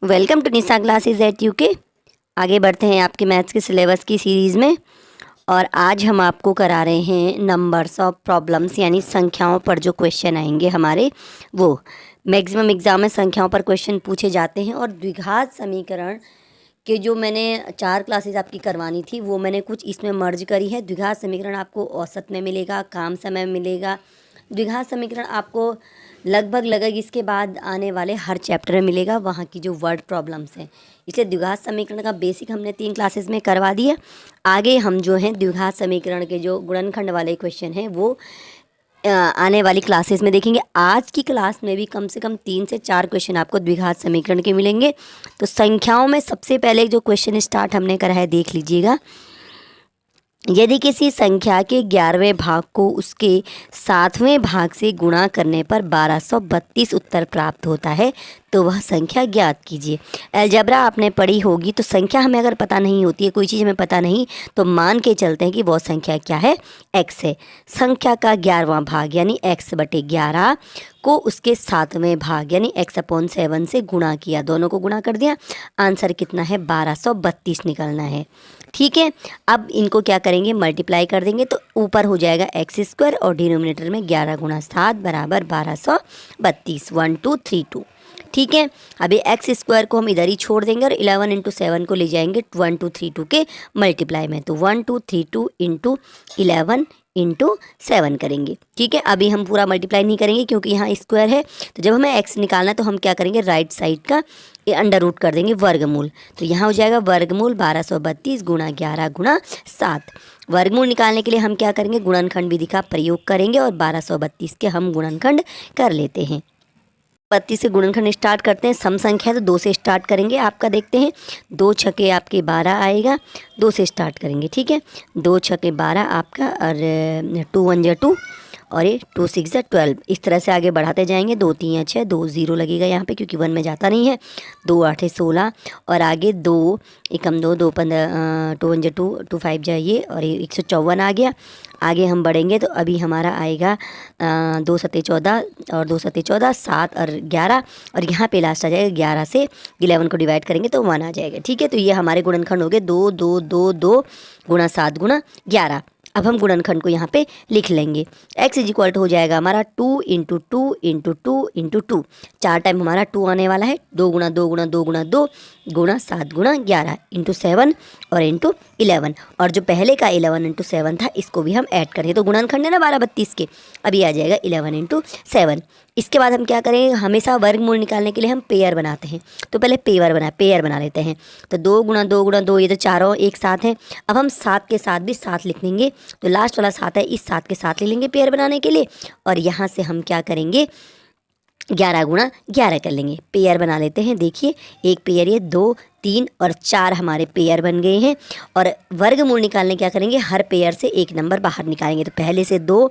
Welcome to Nisha classes at UK. आगे बढ़ते हैं आपके मैथ्स के सिलेबस की सीरीज़ में। और आज हम आपको करा रहे हैं नंबर्स ऑफ प्रॉब्लम्स, यानी संख्याओं पर जो क्वेश्चन आएंगे हमारे, वो मैक्सिमम एग्ज़ाम में संख्याओं पर क्वेश्चन पूछे जाते हैं। और द्विघात समीकरण के जो मैंने 4 क्लासेस आपकी करवानी थी, वो मैंने कुछ इसमें मर्ज करी है। द्विघात समीकरण आपको औसत में मिलेगा, काम समय में मिलेगा। द्विघात समीकरण आपको लगभग इसके बाद आने वाले हर चैप्टर में मिलेगा, वहाँ की जो वर्ड प्रॉब्लम्स हैं। इसलिए द्विघात समीकरण का बेसिक हमने 3 क्लासेस में करवा दिया। आगे हम जो हैं द्विघात समीकरण के जो गुणनखंड वाले क्वेश्चन हैं वो आने वाली क्लासेस में देखेंगे। आज की क्लास में भी कम से कम 3 से 4 क्वेश्चन आपको द्विघात समीकरण के मिलेंगे। तो संख्याओं में सबसे पहले जो क्वेश्चन स्टार्ट हमने करा है, देख लीजिएगा। यदि किसी संख्या के 11वें भाग को उसके 7वें भाग से गुणा करने पर 1232 उत्तर प्राप्त होता है तो वह संख्या ज्ञात कीजिए। अलजेब्रा आपने पढ़ी होगी, तो संख्या हमें अगर पता नहीं होती है, कोई चीज़ हमें पता नहीं, तो मान के चलते हैं कि वो संख्या क्या है, x है। संख्या का 11वां भाग यानी x/11 को उसके 7वें भाग यानी x/7 से गुणा किया, दोनों को गुणा कर दिया। आंसर कितना है, 1232 निकलना है। ठीक है, अब इनको क्या करेंगे, मल्टीप्लाई कर देंगे, तो ऊपर हो जाएगा x² और डिनोमिनेटर में 11 × 7 बराबर 1232, 1 2 3 2। ठीक है, अभी x² को हम इधर ही छोड़ देंगे और 11 × 7 को ले जाएंगे 1 2 3 2 के मल्टीप्लाई में, तो 1 2 3 2 × 11 × 7 करेंगे। ठीक है, अभी हम पूरा मल्टीप्लाई नहीं करेंगे क्योंकि यहाँ स्क्वायर है, तो जब हमें x निकालना है तो हम क्या करेंगे, राइट साइड का ये अंडर रूट कर देंगे, वर्गमूल। तो यहाँ हो जाएगा वर्गमूल 1232 × 11 × 7। वर्गमूल निकालने के लिए हम क्या करेंगे, गुणनखंड विधि का प्रयोग करेंगे और 1232 के हम गुणनखंड कर लेते हैं। 32 से गुणनखंड स्टार्ट करते हैं। सम संख्या तो 2 से स्टार्ट करेंगे। आपका देखते हैं, 2 छके आपके 12 आएगा, 2 से स्टार्ट करेंगे। ठीक है, 2 छके 12 आपका, और 2 1 जा 2 और ये 2 6 जा 12। इस तरह से आगे बढ़ाते जाएंगे। 2 3 6, 2 0 लगेगा यहाँ पे क्योंकि 1 में जाता नहीं है। 2 8 16 और आगे 2 एकम 2 2 15, 2 1 जा 2, 2 5 जा ये, और ये 154 आ गया। आगे हम बढ़ेंगे तो अभी हमारा आएगा 2 7 14 और 2 7 14, 7 और 11, और यहाँ पे लास्ट आ जाएगा 11 से 11 को डिवाइड करेंगे तो 1 आ जाएगा। ठीक है, तो ये हमारे गुणनखंड हो गए 2 2 2 2 × 7 × 11। अब हम गुणनखंड को यहाँ पे लिख लेंगे। x = हो जाएगा हमारा 2 × 2 × 2 × 2। 4 टाइम हमारा 2 आने वाला है। 2 × 2 × 2 × 2 × 7 × 11 × 7 और × 11। और जो पहले का 11 × 7 था, इसको भी हम ऐड करें तो गुणनखंड है ना 1232 के, अभी आ जाएगा 11 × 7। इसके बाद हम क्या करेंगे, हमेशा वर्गमूल निकालने के लिए हम पेयर बनाते हैं, तो पहले पेयर बना लेते हैं। तो 2 × 2 × 2, ये तो चारों एक साथ हैं। अब हम 7 के साथ भी 7 लिख लेंगे, तो लास्ट वाला 7 है, इस 7 के साथ ले लेंगे पेयर बनाने के लिए। और यहाँ से हम क्या करेंगे, 11 × 11 कर लेंगे, पेयर बना लेते हैं। देखिए, एक पेयर, ये 2 3 और 4 हमारे पेयर बन गए हैं। और वर्गमूल निकालने क्या करेंगे, हर पेयर से एक नंबर बाहर निकालेंगे। तो पहले से 2,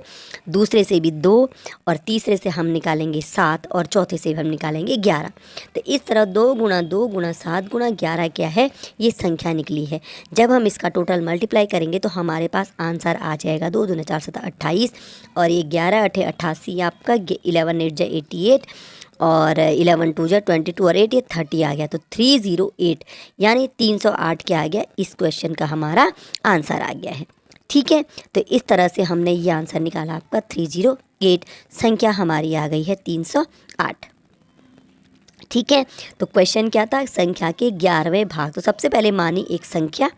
दूसरे से भी 2, और तीसरे से हम निकालेंगे 7, और चौथे से भी हम निकालेंगे 11। तो इस तरह 2 × 2 × 7 × 11 क्या है, ये संख्या निकली है। जब हम इसका टोटल मल्टीप्लाई करेंगे तो हमारे पास आंसर आ जाएगा 2 दूनी 4 7 28, और ये 11 8 88 आपका, 11 8 जा 88, और 11 2 जा 22 और 8 ये 30 आ गया। तो 308 यानी 308 क्या आ गया, इस क्वेश्चन का हमारा आंसर आ गया है। ठीक है, तो इस तरह से हमने ये आंसर निकाला आपका 308। संख्या हमारी आ गई है 308। ठीक है, तो क्वेश्चन क्या था, संख्या के 11वें भाग। तो सबसे पहले मानी एक संख्या।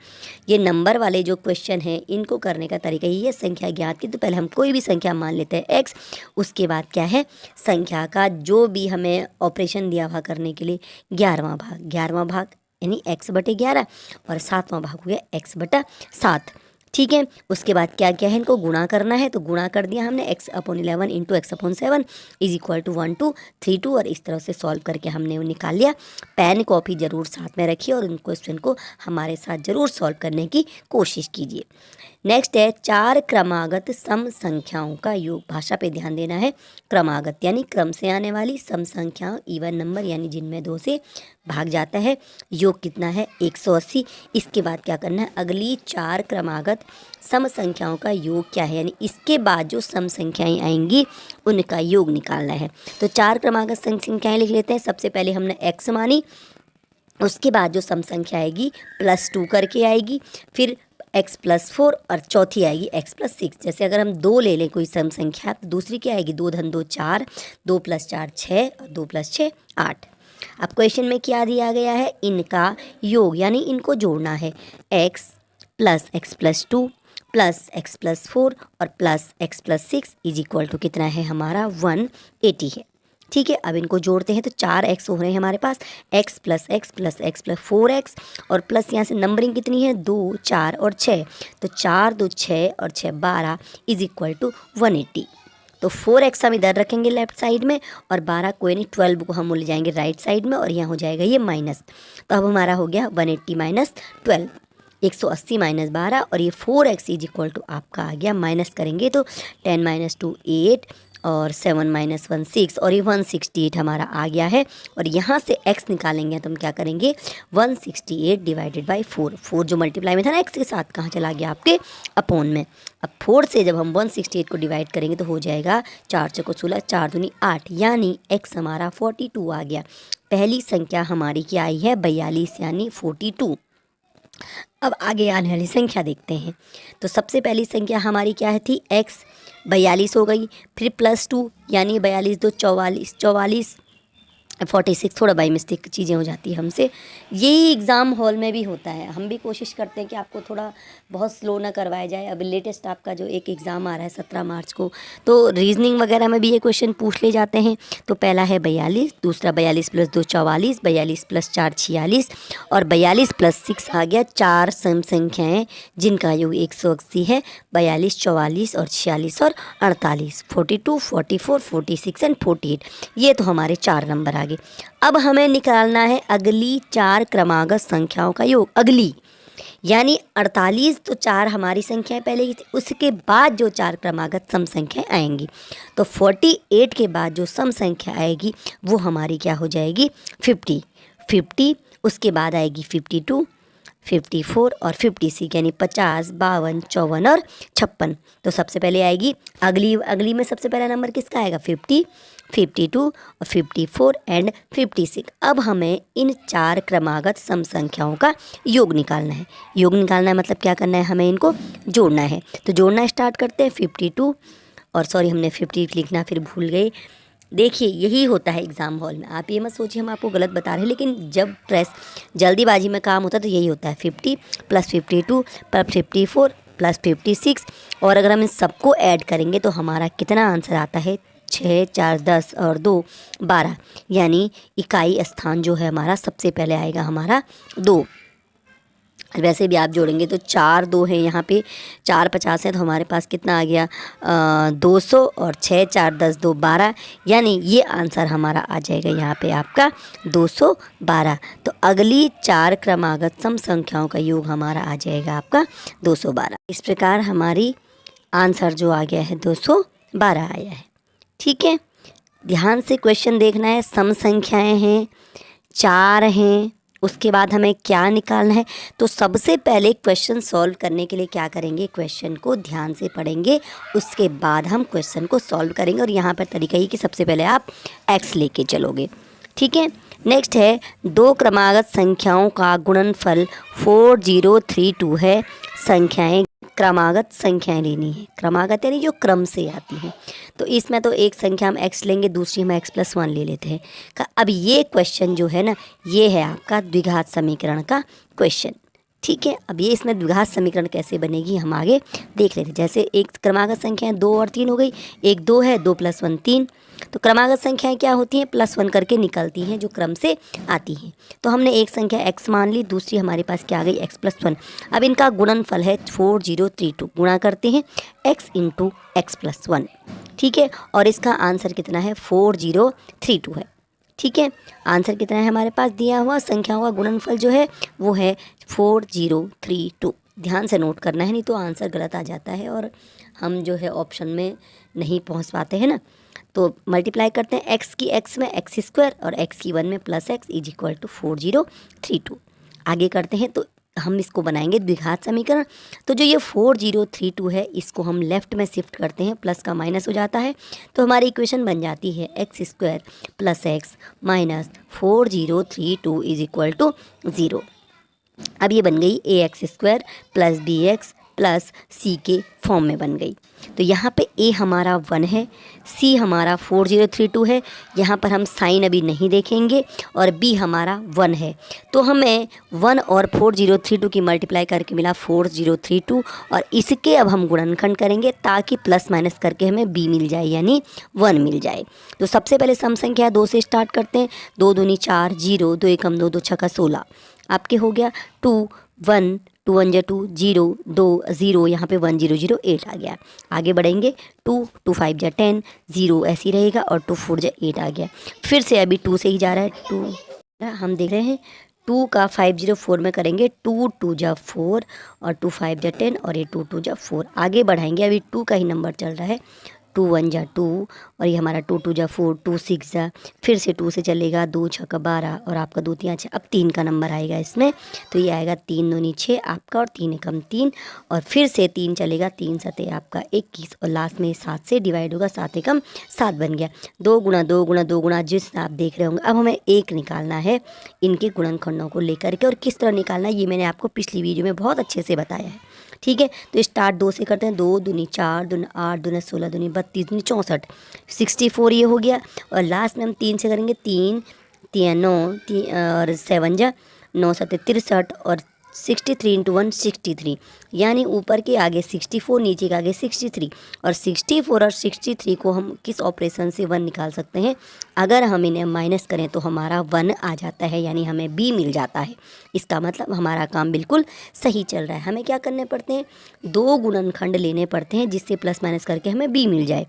ये नंबर वाले जो क्वेश्चन हैं, इनको करने का तरीका ये है, संख्या ज्ञात की, तो पहले हम कोई भी संख्या मान लेते हैं x। उसके बाद क्या है, संख्या का जो भी हमें ऑपरेशन दिया हुआ करने के लिए 11वां भाग, 11वां भाग यानी x/11, और 7वां भाग हो गया x/7। ठीक है, उसके बाद क्या क्या है, इनको गुणा करना है, तो गुणा कर दिया हमने, x/11 × x/7 = 1 2 3 2, और इस तरह से सॉल्व करके हमने वो निकाल लिया। पेन कॉपी ज़रूर साथ में रखिए और उन क्वेश्चन को हमारे साथ ज़रूर सॉल्व करने की कोशिश कीजिए। नेक्स्ट है 4 क्रमागत सम संख्याओं का योग। भाषा पे ध्यान देना है। क्रमागत यानी क्रम से आने वाली, सम संख्याओं इवन नंबर यानी जिनमें 2 से भाग जाता है। योग कितना है, 180। इसके बाद क्या करना है, अगली 4 क्रमागत सम संख्याओं का योग क्या है, यानी इसके बाद जो सम संख्याएं आएंगी उनका योग निकालना है। तो 4 क्रमागत सम संख्याएं लिख लेते हैं। सबसे पहले हमने x मानी, उसके बाद जो सम संख्या आएगी +2 करके आएगी, फिर x +4 और चौथी आएगी x +6। जैसे अगर हम 2 ले लें कोई सम संख्या तो दूसरी क्या आएगी, 2 धन 2 4, 2 + 4 6 और 2 + 6 8। अब क्वेश्चन में क्या दिया गया है, इनका योग यानी इनको जोड़ना है, x + x +2 + x +4 और +x +6 इज इक्वल टू कितना है हमारा 180 है। ठीक है, अब इनको जोड़ते हैं तो 4x हो रहे हैं हमारे पास, x + x + x + 4x और प्लस यहाँ से नंबरिंग कितनी है 2 4 और 6, तो 4 2 6 और 6 12 इज इक्वल टू 180। तो 4x हम इधर रखेंगे लेफ्ट साइड में और 12 कोई नहीं 12 को हम ले जाएंगे राइट साइड में और यहाँ हो जाएगा ये माइनस। तो अब हमारा हो गया 180 - 12, 180 - 12 और ये 4x इज इक्वल टू आपका आ गया, माइनस करेंगे तो 10 - 2 8 और 7 - 1 6 और ये 168 हमारा आ गया है। और यहाँ से x निकालेंगे तो हम क्या करेंगे, 168 डिवाइडेड बाई 4, 4 जो मल्टीप्लाई में था ना x के साथ कहाँ चला गया आपके अपॉन में। अब 4 से जब हम 168 को डिवाइड करेंगे तो हो जाएगा 4 × 4 = 16, 4 दूनी 8 यानी x हमारा 42 आ गया। पहली संख्या हमारी क्या आई है 42 यानी 42। अब आगे आने वाली संख्या देखते हैं। तो सबसे पहली संख्या हमारी क्या है थी, x 42 हो गई, फिर +2 यानी 42 2 44, 44 46, थोड़ा बाई मिस्टेक चीज़ें हो जाती है हमसे। यही एग्ज़ाम हॉल में भी होता है, हम भी कोशिश करते हैं कि आपको थोड़ा बहुत स्लो ना करवाया जाए। अभी लेटेस्ट आपका जो एक एग्ज़ाम आ रहा है 17 मार्च को, तो रीजनिंग वगैरह में भी ये क्वेश्चन पूछ ले जाते हैं। तो पहला है 42, दूसरा 42 + 2 44, 42 + 4 46 और 42 + 6 आ गया 4 सम संख्याएँ जिनका योग 180 है, 42 44 और 46 और 48, 42 44 46 एंड 48। ये तो हमारे 4 नंबर आ गए। अब हमें निकालना है अगली 4 क्रमागत संख्याओं का योग। अगली यानी 48 तो 4 हमारी संख्याएं पहले की थी, उसके बाद जो 4 क्रमागत सम संख्याएं आएंगी तो 48 के बाद जो सम संख्या आएगी वो हमारी क्या हो जाएगी 50, उसके बाद आएगी 52, 54 और 56 यानी 50 52 54 और 56। तो सबसे पहले आएगी अगली में सबसे पहला नंबर किसका आएगा 50, 52 और 54 एंड 56। अब हमें इन 4 क्रमागत सम संख्याओं का योग निकालना है। योग निकालना है मतलब क्या करना है, हमें इनको जोड़ना है। तो जोड़ना स्टार्ट करते हैं 52 और सॉरी हमने 50 लिखना फिर भूल गए। देखिए यही होता है एग्ज़ाम हॉल में, आप ये मत सोचिए हम आपको गलत बता रहे हैं, लेकिन जब प्रेस जल्दीबाजी में काम होता है तो यही होता है 50 + 52 + 54 + 56 और अगर हम इन सबको ऐड करेंगे तो हमारा कितना आंसर आता है 6 4 10 और 2 12 यानी इकाई स्थान जो है हमारा सबसे पहले आएगा हमारा 2। वैसे भी आप जोड़ेंगे तो 4 2 है यहाँ पे, 4 50 है तो हमारे पास कितना आ गया 200 और 6 4 10 2 12 यानी ये आंसर हमारा आ जाएगा यहाँ पे आपका 212। तो अगली 4 क्रमागत सम संख्याओं का योग हमारा आ जाएगा आपका 212। इस प्रकार हमारी आंसर जो आ गया है 212 आया है। ठीक है, ध्यान से क्वेश्चन देखना है। सम संख्याएँ हैं, 4 हैं, उसके बाद हमें क्या निकालना है। तो सबसे पहले क्वेश्चन सॉल्व करने के लिए क्या करेंगे, क्वेश्चन को ध्यान से पढ़ेंगे, उसके बाद हम क्वेश्चन को सॉल्व करेंगे। और यहाँ पर तरीका ही कि सबसे पहले आप x लेके चलोगे। ठीक है, नेक्स्ट है 2 क्रमागत संख्याओं का गुणनफल 4032 है। संख्याएं क्रमागत संख्याएं लेनी है, क्रमागत यानी जो क्रम से आती हैं। तो इसमें तो एक संख्या हम x लेंगे, दूसरी हम x + 1 ले लेते हैं। अब ये क्वेश्चन जो है ना, ये है आपका द्विघात समीकरण का क्वेश्चन। ठीक है, अब ये इसमें द्विघात समीकरण कैसे बनेगी हम आगे देख लेते हैं। जैसे एक क्रमागत संख्या 2 और 3 हो गई, एक 2 है, 2 + 1 3। तो क्रमागत संख्याएं क्या होती हैं, +1 करके निकलती हैं जो क्रम से आती हैं। तो हमने एक संख्या x मान ली, दूसरी हमारे पास क्या आ गई x + 1। अब इनका गुणनफल है 4032, गुणा करते हैं x × x + 1। ठीक है, और इसका आंसर कितना है 4032 है। ठीक है, आंसर कितना है हमारे पास दिया हुआ, संख्याओं का गुणनफल जो है वो है 4032। ध्यान से नोट करना है, नहीं तो आंसर गलत आ जाता है और हम जो है ऑप्शन में नहीं पहुंच पाते हैं ना। तो मल्टीप्लाई करते हैं x की x में x² और x की 1 में +x इज इक्वल टू 4032। आगे करते हैं तो हम इसको बनाएंगे द्विघात समीकरण। तो जो ये 4032 है इसको हम लेफ़्ट में शिफ्ट करते हैं, प्लस का माइनस हो जाता है, तो हमारी इक्वेशन बन जाती है x² + x minus 4032 is equal to 0। अब ये बन गई ax² + bx प्लस c के फॉर्म में बन गई। तो यहाँ पे a हमारा 1 है, c हमारा 4032 है, यहाँ पर हम साइन अभी नहीं देखेंगे, और b हमारा 1 है। तो हमें 1 और 4032 की मल्टीप्लाई करके मिला 4032, और इसके अब हम गुणनखंड करेंगे ताकि प्लस माइनस करके हमें b मिल जाए यानी 1 मिल जाए। तो सबसे पहले सम संख्या 2 से स्टार्ट करते हैं। 2 दूनी 4, 0, 2 एकम 2, 2 छक्का 16, आपके हो गया 2 1, 2 1 जा 2, 0 2 0, यहाँ पे 1 0 0 8 आ गया। आगे बढ़ेंगे 2 2 5 जा 10, 0 ऐसे ही रहेगा, और 2 4 जा 8 आ गया। फिर से अभी 2 से ही जा रहा है। 2 हम देख रहे हैं 2 का 504 में करेंगे, 2 2 जा 4 और 2 5 जा 10 और ये 2 2 जा 4। आगे बढ़ाएंगे, अभी 2 का ही नंबर चल रहा है। 2 1 जा 2 और ये हमारा 2 2 जा 4, 2 6 जा, फिर से 2 से चलेगा, 2 छक्का 12 और आपका 2 3 6। अब 3 का नंबर आएगा इसमें, तो ये आएगा 3 दूनी 6 आपका, और 3 एकम 3, और फिर से 3 चलेगा, 3 सते आपका 21, और लास्ट में 7 से डिवाइड होगा, 7 एकम 7 बन गया। 2 गुणा 2 गुणा 2 गुणा, जिस आप देख रहे होंगे। अब हमें 1 निकालना है इनके गुणनखंडों को लेकर के, और किस तरह निकालना है ये मैंने आपको पिछली वीडियो में बहुत अच्छे से बताया है। ठीक है, तो स्टार्ट 2 से करते हैं। 2 दूनी 4, दूनी 8, दूनी 16, दूनी 32, दूनी 64, 64 ये हो गया। और लास्ट में हम 3 से करेंगे, 3 3 9 और 7 जा 9 7 63, और 63 × 1 63, यानी ऊपर के आगे 64, नीचे के आगे 63, और 64 और 63 को हम किस ऑपरेशन से 1 निकाल सकते हैं? अगर हम इन्हें माइनस करें तो हमारा 1 आ जाता है, यानी हमें b मिल जाता है। इसका मतलब हमारा काम बिल्कुल सही चल रहा है। हमें क्या करने पड़ते हैं? 2 गुणनखंड लेने पड़ते हैं जिससे प्लस माइनस करके हमें b मिल जाए,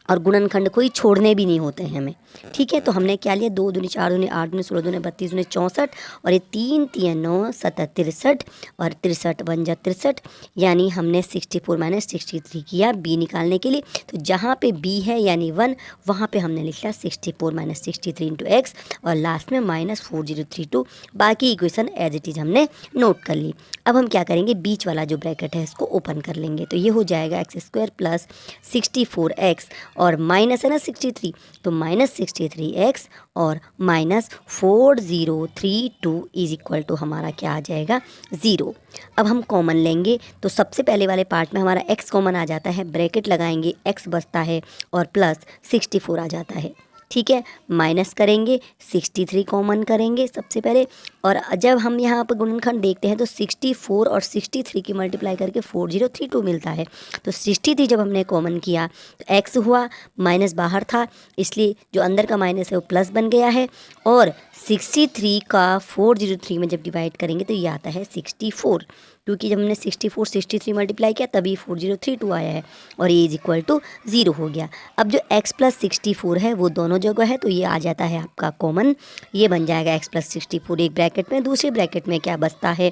और गुणनखंड कोई छोड़ने भी नहीं होते हैं हमें। ठीक है, तो हमने क्या लिया? 2 दूनी 4, दूनी 8, दूनी 16, दूनी 32, दूनी 64, और ये 3 3 9 7 63, और 63 1 जा 63, यानी हमने 64 माइनस 63 किया b निकालने के लिए। तो जहाँ पे b है यानी 1, वहाँ पे हमने लिखा 64 माइनस 63 इंटू x, और लास्ट में माइनस 4032। बाकी इक्वेशन एज इट इज़ हमने नोट कर ली। अब हम क्या करेंगे? बीच वाला जो ब्रैकेट है इसको ओपन कर लेंगे, तो ये हो जाएगा x² प्लस 64x, और माइनस है ना 63, तो माइनस 63x और माइनस 4032 इज इक्वल टू हमारा क्या आ जाएगा? 0। अब हम कॉमन लेंगे, तो सबसे पहले वाले पार्ट में हमारा x कॉमन आ जाता है, ब्रैकेट लगाएंगे, x बचता है और प्लस 64 आ जाता है। ठीक है, माइनस करेंगे, 63 कॉमन करेंगे सबसे पहले, और जब हम यहाँ पर गुणनखंड देखते हैं तो 64 और 63 की मल्टीप्लाई करके 4032 मिलता है। तो 63 जब हमने कॉमन किया तो x हुआ, माइनस बाहर था इसलिए जो अंदर का माइनस है वो प्लस बन गया है, और 63 का 403 में जब डिवाइड करेंगे तो ये आता है 64, क्योंकि जब हमने 64 63 मल्टीप्लाई किया तभी 4032 आया है, और ये इज इक्वल टू 0 हो गया। अब जो x प्लस 64 है वो दोनों जगह है, तो ये आ जाता है आपका कॉमन, ये बन जाएगा x प्लस 64 एक ब्रैकेट में, दूसरे ब्रैकेट में क्या बचता है?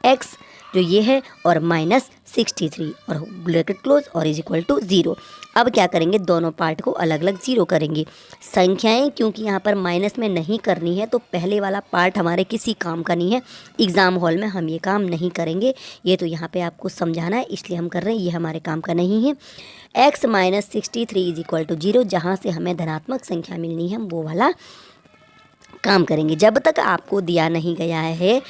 x जो ये है और माइनस 63, और ब्रैकेट क्लोज, और इज इक्वल टू 0। अब क्या करेंगे? दोनों पार्ट को अलग अलग 0 करेंगे। संख्याएं क्योंकि यहाँ पर माइनस में नहीं करनी है, तो पहले वाला पार्ट हमारे किसी काम का नहीं है, एग्ज़ाम हॉल में हम ये काम नहीं करेंगे, ये तो यहाँ पे आपको समझाना है इसलिए हम कर रहे हैं, ये हमारे काम का नहीं है। x minus 63 is equal to 0, जहाँ से हमें धनात्मक संख्या मिलनी है हम वो वाला काम करेंगे। जब तक आपको दिया नहीं गया है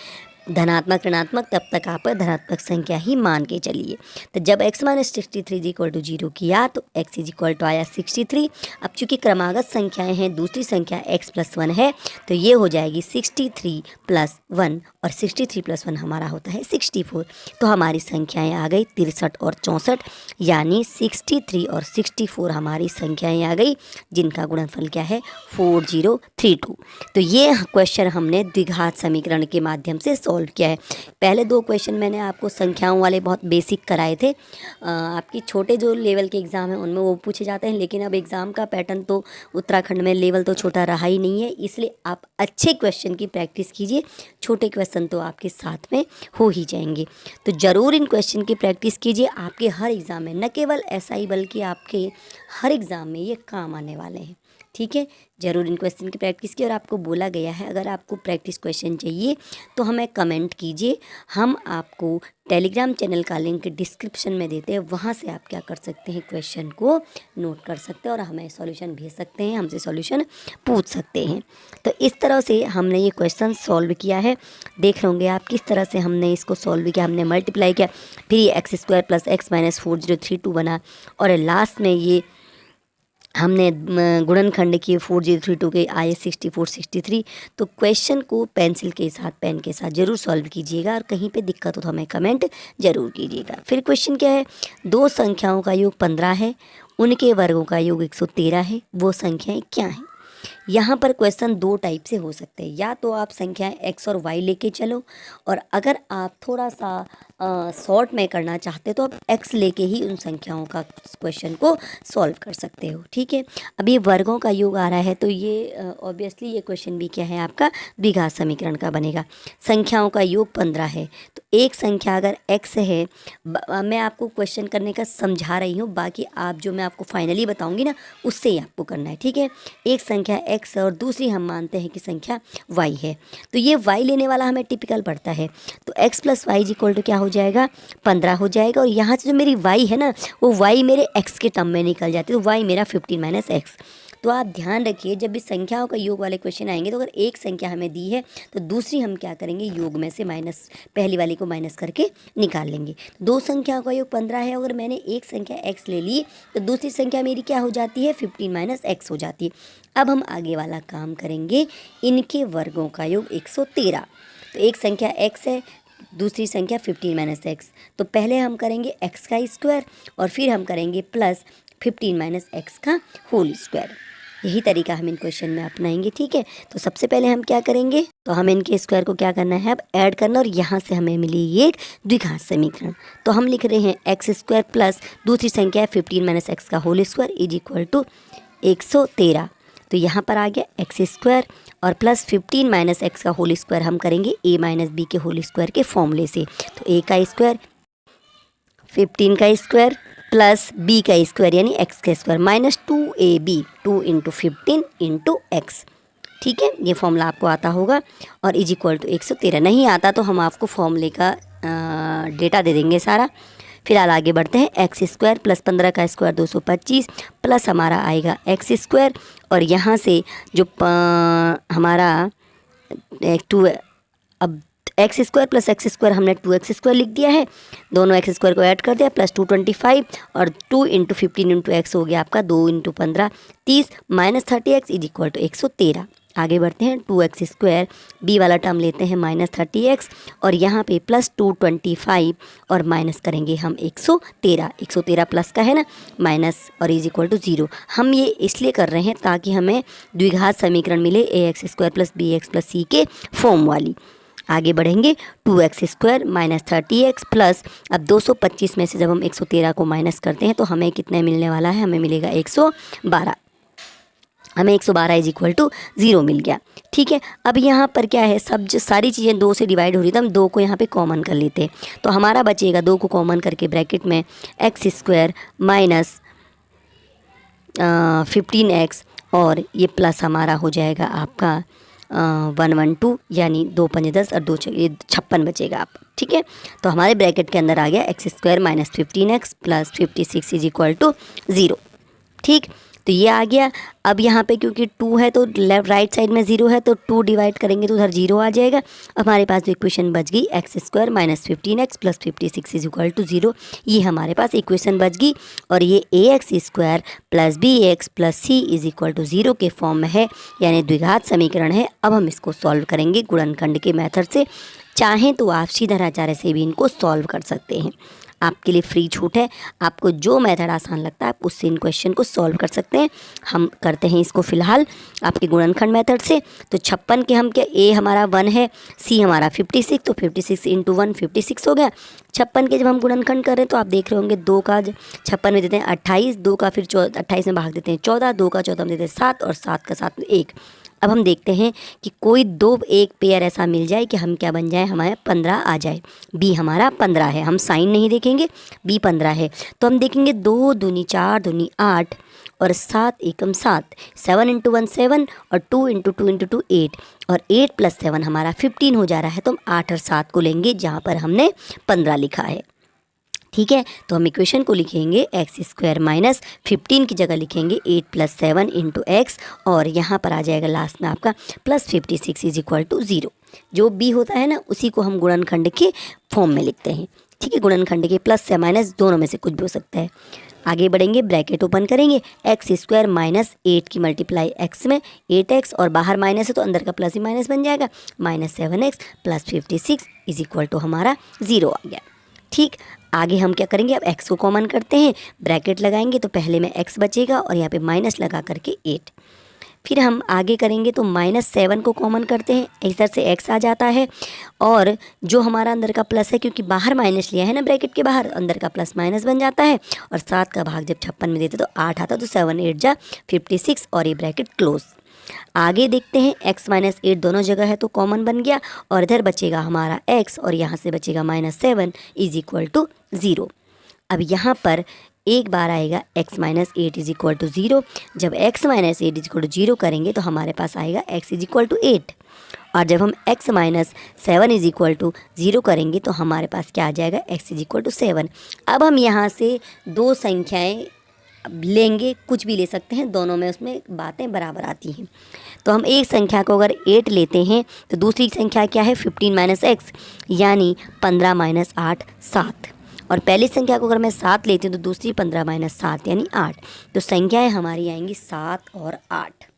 धनात्मक ऋणात्मक, तब तक आप धनात्मक संख्या ही मान के चलिए। तो जब x minus 63 is equal to 0 किया तो x इज इक्वल टू आया 63। अब चूंकि क्रमागत संख्याएं हैं, दूसरी संख्या x प्लस 1 है, तो ये हो जाएगी 63 प्लस 1, और 63 प्लस 1 हमारा होता है 64। तो हमारी संख्याएं आ गई 63 और 64, यानी 63 और 64 हमारी संख्याएं आ गई, जिनका गुणनफल क्या है? 4032। तो ये क्वेश्चन हमने द्विघात समीकरण के माध्यम से सॉल्व किया है। पहले 2 क्वेश्चन मैंने आपको संख्याओं वाले बहुत बेसिक कराए थे, आपकी छोटे जो लेवल के एग्ज़ाम हैं उनमें वो पूछे जाते हैं, लेकिन अब एग्ज़ाम का पैटर्न तो उत्तराखंड में लेवल तो छोटा रहा ही नहीं है, इसलिए आप अच्छे क्वेश्चन की प्रैक्टिस कीजिए, छोटे क्वेश्चन तो आपके साथ में हो ही जाएंगे। तो ज़रूर इन क्वेश्चन की प्रैक्टिस कीजिए, आपके हर एग्ज़ाम में, न केवल SI बल्कि आपके हर एग्ज़ाम में ये काम आने वाले हैं। ठीक है, ज़रूर इन क्वेश्चन की प्रैक्टिस की। और आपको बोला गया है अगर आपको प्रैक्टिस क्वेश्चन चाहिए तो हमें कमेंट कीजिए, हम आपको टेलीग्राम चैनल का लिंक डिस्क्रिप्शन में देते हैं, वहाँ से आप क्या कर सकते हैं, क्वेश्चन को नोट कर सकते हैं और हमें सॉल्यूशन भेज सकते हैं, हमसे सॉल्यूशन पूछ सकते हैं। तो इस तरह से हमने ये क्वेश्चन सॉल्व किया है। देख रहे होंगे आप किस तरह से हमने इसको सॉल्व किया। हमने मल्टीप्लाई किया, फिर ये x² + x - 4032 बना, और लास्ट में ये हमने गुणनखंड किए 4032 के आए 64 63। तो क्वेश्चन को पेंसिल के साथ, पेन के साथ ज़रूर सॉल्व कीजिएगा, और कहीं पे दिक्कत हो तो हमें कमेंट ज़रूर कीजिएगा। फिर क्वेश्चन क्या है, दो संख्याओं का योग 15 है, उनके वर्गों का योग 113 है, वो संख्याएं क्या हैं। यहाँ पर क्वेश्चन दो टाइप से हो सकते हैं, या तो आप संख्याएं x और y लेके चलो, और अगर आप थोड़ा सा शॉर्ट में करना चाहते हो तो आप x लेके ही उन संख्याओं का क्वेश्चन को सॉल्व कर सकते हो। ठीक है, अब ये वर्गों का योग आ रहा है तो ये ऑब्वियसली ये क्वेश्चन भी क्या है, आपका द्विघात समीकरण का बनेगा। संख्याओं का योग 15 है, तो एक संख्या अगर x है, मैं आपको क्वेश्चन करने का समझा रही हूँ, बाकी आप जो मैं आपको फाइनली बताऊँगी ना उससे ही आपको करना है। ठीक है, एक संख्या x है और दूसरी हम मानते हैं कि संख्या y है, तो ये y लेने वाला हमें टिपिकल पड़ता है, तो x + y = क्या हो जाएगा, 15 हो जाएगा। और यहाँ से जो मेरी y है ना, वो y मेरे x के टर्म में निकल जाती है, तो y मेरा 15 - x। तो आप ध्यान रखिए, जब भी संख्याओं का योग वाले क्वेश्चन आएंगे तो अगर एक संख्या हमें दी है तो दूसरी हम क्या करेंगे, योग में से माइनस, पहली वाली को माइनस करके निकाल लेंगे। दो संख्याओं का योग 15 है, अगर मैंने एक संख्या x ले ली तो दूसरी संख्या मेरी क्या हो जाती है, 15 - x हो जाती है। अब हम आगे वाला काम करेंगे, इनके वर्गों का योग 113। तो एक संख्या x है, दूसरी संख्या 15 - x, तो पहले हम करेंगे x का स्क्वायर और फिर हम करेंगे प्लस 15 - x का होल स्क्वायर। यही तरीका हम इन क्वेश्चन में अपनाएंगे। ठीक है, तो सबसे पहले हम क्या करेंगे, तो हम इनके स्क्वायर को क्या करना है, अब ऐड करना, और यहाँ से हमें मिली ये एक द्विघात समीकरण। तो हम लिख रहे हैं x² प्लस दूसरी संख्या है 15 - x का होल स्क्वायर = 113। तो यहाँ पर आ गया x² और प्लस 15 - x का होल स्क्वायर हम करेंगे a - b के होल स्क्वायर के फॉर्मूले से। तो a का स्क्वायर, 15 का स्क्वायर प्लस b का स्क्वायर यानी x का स्क्वायर माइनस 2ab, 2 × 15 × x। ठीक है, ये फॉर्मूला आपको आता होगा, और = 113। नहीं आता तो हम आपको फॉर्मूले का डेटा दे देंगे सारा। फिलहाल आगे बढ़ते हैं, x² प्लस 15 का स्क्वायर 225 प्लस हमारा आएगा x², और यहाँ से जो हमारा 2, अब x² प्लस x² हमने 2x² लिख दिया है, दोनों x² को ऐड कर दिया, प्लस 225 और 2 × 15 × x हो गया आपका 2 × 15 30 माइनस 30x = 113। आगे बढ़ते हैं, 2x² b वाला टर्म लेते हैं -30x, और यहाँ पे प्लस 225 और माइनस करेंगे हम 113, 113 प्लस का है ना, माइनस और = 0। हम ये इसलिए कर रहे हैं ताकि हमें द्विघात समीकरण मिले ax² plus bx plus c के फॉर्म वाली। आगे बढ़ेंगे, 2x² माइनस 30x प्लस, अब 225 में से जब हम 113 को माइनस करते हैं तो हमें कितने मिलने वाला है, हमें मिलेगा 112। हमें 112 = 0 मिल गया। ठीक है, अब यहाँ पर क्या है, सब जो सारी चीज़ें 2 से डिवाइड हो रही, तो हम 2 को यहाँ पे कॉमन कर लेते हैं, तो हमारा बचेगा 2 को कॉमन करके ब्रैकेट में x² माइनस 15x, और ये प्लस हमारा हो जाएगा आपका 112, यानी 2 × 5 = 10 और 2 × 56 बचेगा आप। ठीक है, तो हमारे ब्रैकेट के अंदर आ गया x² माइनस 15x प्लस 56 = 0। ठीक, तो ये आ गया। अब यहाँ पे क्योंकि 2 है तो लेफ्ट राइट साइड में 0 है, तो 2 डिवाइड करेंगे तो उधर 0 आ जाएगा। हमारे पास जो इक्वेशन बच गई x² माइनस 15x प्लस 56 = 0, ये हमारे पास इक्वेशन बच गई, और ये ax² plus bx plus c = 0 के फॉर्म में है, यानी द्विघात समीकरण है। अब हम इसको सॉल्व करेंगे गुणनखंड के मेथड से। चाहें तो आप सीधाचार्य से भी इनको सॉल्व कर सकते हैं, आपके लिए फ्री छूट है, आपको जो मेथड आसान लगता है आप उससे इन क्वेश्चन को सॉल्व कर सकते हैं। हम करते हैं इसको फ़िलहाल आपके गुणनखंड मेथड से। तो 56 के हम क्या, a हमारा 1 है, c हमारा 56, तो 56 × 1 56 हो गया। 56 के जब हम गुणनखंड कर रहे हैं तो आप देख रहे होंगे 2 का 56 में देते हैं 28, 2 का फिर 28 में भाग देते हैं 14, 2 का 14 में देते हैं 7, और 7 का 7 में 1। अब हम देखते हैं कि कोई 2 एक पेयर ऐसा मिल जाए कि हम क्या बन जाए, हमारे 15 आ जाए। b हमारा 15 है, हम साइन नहीं देखेंगे, b 15 है, तो हम देखेंगे 2 दूनी 4 दूनी 8, और 7 एकम 7, 7 इंटू 1 7 और 2 इंटू 2 इंटू 2 8 और 8 प्लस 7 हमारा 15 हो जा रहा है। तो हम 8 और 7 को लेंगे जहाँ पर हमने 15 लिखा है। ठीक है, तो हम इक्वेशन को लिखेंगे एक्स स्क्वायर माइनस 15 की जगह लिखेंगे 8 प्लस 7 इंटू एक्स और यहाँ पर आ जाएगा लास्ट में आपका प्लस 56 इज इक्वल टू 0। जो बी होता है ना उसी को हम गुणनखंड के फॉर्म में लिखते हैं। ठीक है, गुणनखंड के प्लस या माइनस दोनों में से कुछ भी हो सकता है। आगे बढ़ेंगे, ब्रैकेट ओपन करेंगे, एक्स स्क्वायर माइनस 8 की मल्टीप्लाई एक्स में 8x और बाहर माइनस है तो अंदर का प्लस ही माइनस बन जाएगा, minus 7x plus 56 is equal to हमारा 0 आ गया। ठीक, आगे हम क्या करेंगे, अब x को कॉमन करते हैं, ब्रैकेट लगाएंगे तो पहले में x बचेगा और यहाँ पे माइनस लगा करके 8। फिर हम आगे करेंगे तो -7 को कॉमन करते हैं, इधर से x आ जाता है और जो हमारा अंदर का प्लस है क्योंकि बाहर माइनस लिया है ना ब्रैकेट के बाहर, अंदर का प्लस माइनस बन जाता है और 7 का भाग जब 56 में देते तो 8 आता, तो 7 8 जा 56 और ये ब्रैकेट क्लोज। आगे देखते हैं, x माइनस 8 दोनों जगह है तो कॉमन बन गया और इधर बचेगा हमारा x और यहाँ से बचेगा -7 इज इक्वल टू 0। अब यहाँ पर एक बार आएगा x minus 8 is equal to 0। जब x minus 8 is equal to 0 करेंगे तो हमारे पास आएगा x इज इक्वल टू 8 और जब हम x minus 7 is equal to 0 करेंगे तो हमारे पास क्या आ जाएगा, x इज इक्वल टू 7। अब हम यहाँ से दो संख्याएं लेंगे, कुछ भी ले सकते हैं, दोनों में उसमें बातें बराबर आती हैं। तो हम एक संख्या को अगर 8 लेते हैं तो दूसरी संख्या क्या है 15 माइनस एक्स यानी 15 माइनस 8 7, और पहली संख्या को अगर मैं 7 लेती हूँ तो दूसरी 15 माइनस 7 यानी 8। तो संख्याएं हमारी आएंगी 7 और 8।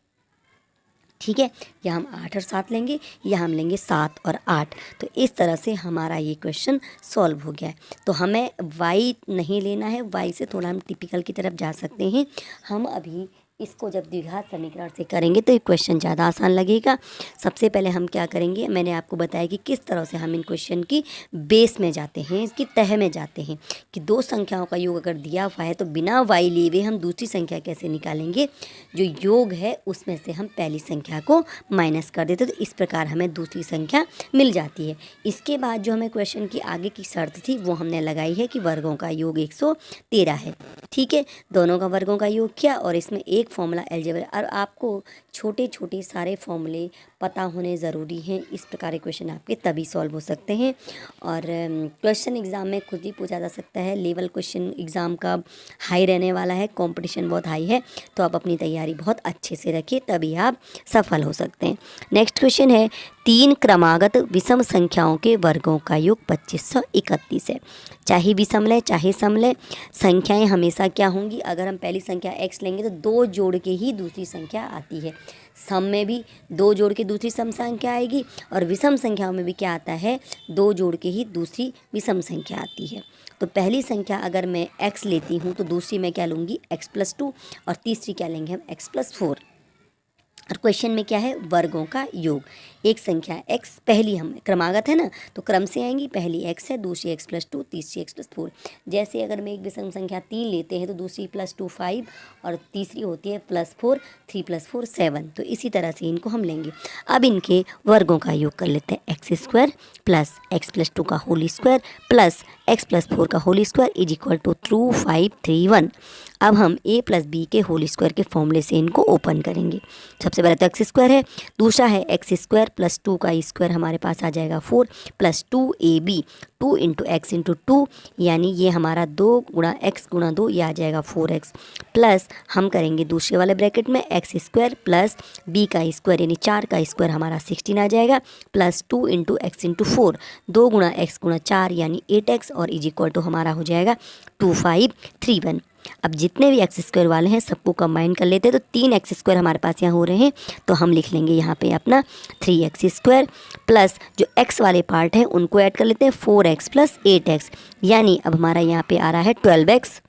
ठीक है, या हम 8 और 7 लेंगे या हम लेंगे 7 और 8। तो इस तरह से हमारा ये क्वेश्चन सॉल्व हो गया है। तो हमें y नहीं लेना है, y से थोड़ा हम टिपिकल की तरफ जा सकते हैं। हम अभी इसको जब द्विघात समीकरण से करेंगे तो ये क्वेश्चन ज़्यादा आसान लगेगा। सबसे पहले हम क्या करेंगे, मैंने आपको बताया कि किस तरह से हम इन क्वेश्चन की बेस में जाते हैं, इसकी तह में जाते हैं कि दो संख्याओं का योग अगर दिया हुआ है तो बिना y लिए हुए हम दूसरी संख्या कैसे निकालेंगे, जो योग है उसमें से हम पहली संख्या को माइनस कर देते तो इस प्रकार हमें दूसरी संख्या मिल जाती है। इसके बाद जो हमें क्वेश्चन की आगे की शर्त थी वो हमने लगाई है कि वर्गों का योग 113 है। ठीक है, दोनों का वर्गों का योग किया और इसमें एक फॉर्मूला अलजेब्रा, और आपको छोटे छोटे सारे फॉर्मूले पता होने ज़रूरी हैं। इस प्रकार के क्वेश्चन आपके तभी सॉल्व हो सकते हैं। और क्वेश्चन एग्ज़ाम में खुद ही पूछा जा सकता है, लेवल क्वेश्चन एग्ज़ाम का हाई रहने वाला है, कंपटीशन बहुत हाई है, तो आप अपनी तैयारी बहुत अच्छे से रखिए तभी आप सफल हो सकते हैं। नेक्स्ट क्वेश्चन है, 3 क्रमागत विषम संख्याओं के वर्गों का योग 2531 है। चाहे विषम लें चाहे सम लें, संख्याएं हमेशा क्या होंगी, अगर हम पहली संख्या x लेंगे तो 2 जोड़ के ही दूसरी संख्या आती है। सम में भी 2 जोड़ के दूसरी सम संख्या आएगी और विषम संख्याओं में भी क्या आता है, 2 जोड़ के ही दूसरी विषम संख्या आती है। तो पहली संख्या अगर मैं x लेती हूँ तो दूसरी मैं क्या लूँगी x+2 और तीसरी क्या लेंगे हम x+4। और क्वेश्चन में क्या है, वर्गों का योग। एक संख्या x, पहली हम क्रमागत है ना तो क्रम से आएंगी, पहली x है, दूसरी x+2, तीसरी x+4। जैसे अगर मैं एक विषम संख्या 3 लेते हैं तो दूसरी +2 5 और तीसरी होती है +4, 3 + 4 7। तो इसी तरह से इनको हम लेंगे। अब इनके वर्गों का योग कर लेते हैं, x² प्लस x+2 का होल स्क्वायर प्लस x+4 का whole square is equal to 2 5 3 1। अब हम a प्लस बी के होल स्क्वायर के फॉर्मूले से इनको ओपन करेंगे। सबसे पहले तो x² है, दूसरा है x² प्लस 2 का स्क्वायर हमारे पास आ जाएगा 4 plus 2ab 2 into x into 2 यानी ये हमारा 2 गुणा x गुणा 2 ये आ जाएगा 4x प्लस हम करेंगे दूसरे वाले ब्रैकेट में x² प्लस b का स्क्वायर यानी 4 का स्क्वायर हमारा 16 आ जाएगा प्लस 2 इंटू एक्स इंटू 4 2 गुणा x गुणा 4 यानी 8x और इज इक्वल टू हमारा हो जाएगा 2 5 3 1। अब जितने भी x² वाले हैं सबको कंबाइन कर लेते हैं तो 3x² हमारे पास यहाँ हो रहे हैं, तो हम लिख लेंगे यहाँ पे अपना 3x² प्लस जो x वाले पार्ट हैं उनको ऐड कर लेते हैं 4x प्लस 8x यानी अब हमारा यहाँ पे आ रहा है 12x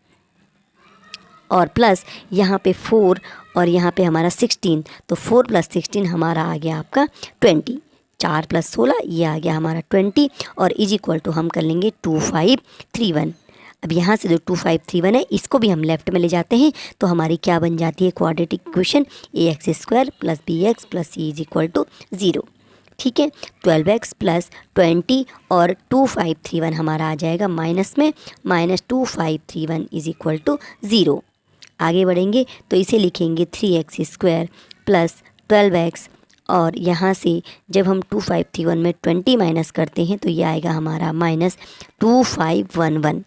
और प्लस यहाँ पे 4 और यहाँ पे हमारा 16, तो 4 प्लस 16 हमारा आ गया आपका 20, 4 प्लस 16 ये आ गया हमारा 20 और इज इक्वल टू हम कर लेंगे 2 5 3 1। अब यहाँ से जो 2 5 3 1 है इसको भी हम लेफ्ट में ले जाते हैं तो हमारी क्या बन जाती है quadratic equation ax² plus bx plus c is equal to 0। ठीक है, 12x प्लस 20 और 2 5 3 1 हमारा आ जाएगा माइनस में, -2 5 3 1 इज इक्वल टू 0। आगे बढ़ेंगे तो इसे लिखेंगे 3x² प्लस 12x, और यहाँ से जब हम 2531 में 20 माइनस करते हैं तो ये आएगा हमारा -2511।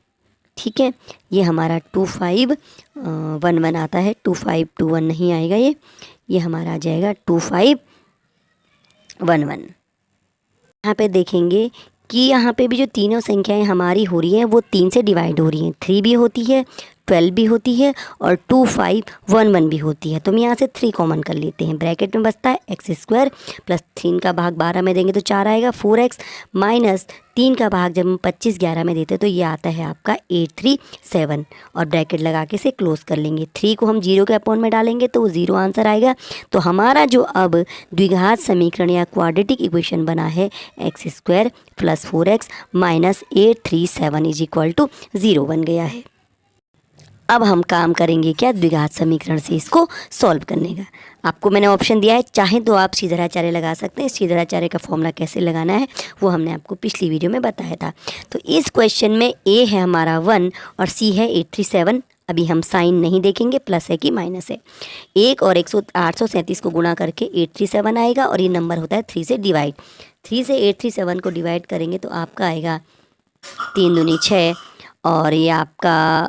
ठीक है, ये हमारा 2511 आता है, 2521 नहीं आएगा, ये हमारा आ जाएगा 2511। यहाँ पे देखेंगे कि यहाँ पे भी जो तीनों संख्याएं हमारी हो रही हैं वो 3 से डिवाइड हो रही हैं। 3 भी होती है, 12 भी होती है और 2511 भी होती है। तो हम यहाँ से 3 कॉमन कर लेते हैं। ब्रैकेट में बचता है x² प्लस 3 का भाग 12 में देंगे तो 4 आएगा, 4x माइनस 3 का भाग जब हम 25 11 में देते हैं तो ये आता है आपका 837, और ब्रैकेट लगा के इसे क्लोज कर लेंगे। 3 को हम 0 के अपॉन में डालेंगे तो वो 0 आंसर आएगा। तो हमारा जो अब द्विघात समीकरण या क्वाड्रेटिक इक्वेशन बना है x² plus 4x minus 837 is equal to 0 बन गया है। अब हम काम करेंगे क्या, द्विघात समीकरण से इसको सॉल्व करने का। आपको मैंने ऑप्शन दिया है, चाहे तो आप श्रीधराचार्य लगा सकते हैं। श्रीधराचार्य का फॉर्मूला कैसे लगाना है वो हमने आपको पिछली वीडियो में बताया था। तो इस क्वेश्चन में ए है हमारा 1 और सी है 837। अभी हम साइन नहीं देखेंगे, प्लस है कि माइनस है। 1 और 837 को गुणा करके 837 आएगा, और ये नंबर होता है 3 से डिवाइड। 3 से 837 को डिवाइड करेंगे तो आपका आएगा 3 दूनी 6, और ये आपका